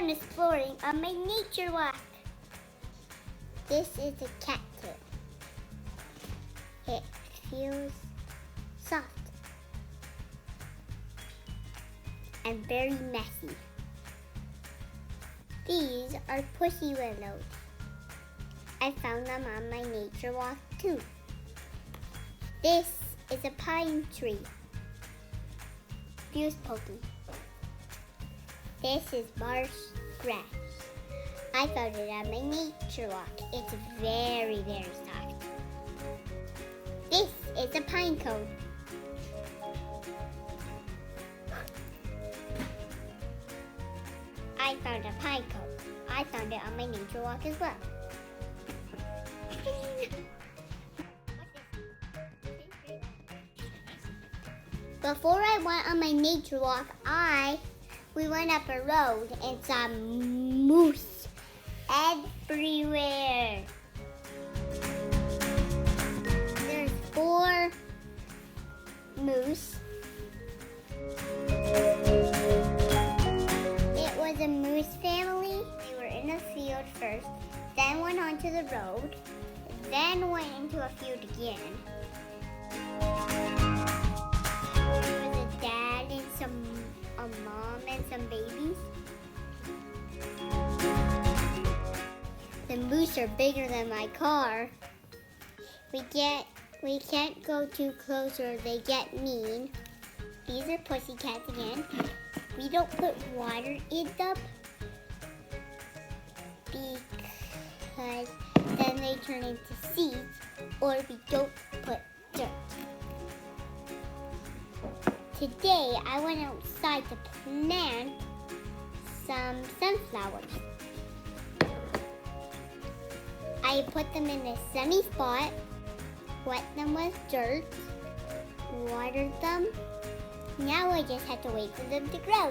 I'm exploring on my nature walk. This is a cactus. It feels soft and very messy. These are pussy willows. I found them on my nature walk too. This is a pine tree. Feels pokey. This is marsh grass. I found it on my nature walk. It's very, very soft. This is a pine cone. I found a pine cone. I found it on my nature walk as well. Before I went on my nature walk, we went up a road and saw moose everywhere. There's 4 moose. It was a moose family. They were in a field first, then went onto the road, then went into a field again. There was a dad and a mom and some babies. The moose are bigger than my car. We can't go too close or they get mean. These are pussycats again. We don't put water in them because then they turn into seeds, or we don't put dirt. Today I went outside to plant some sunflowers. I put them in a sunny spot, wet them with dirt, watered them. Now I just have to wait for them to grow.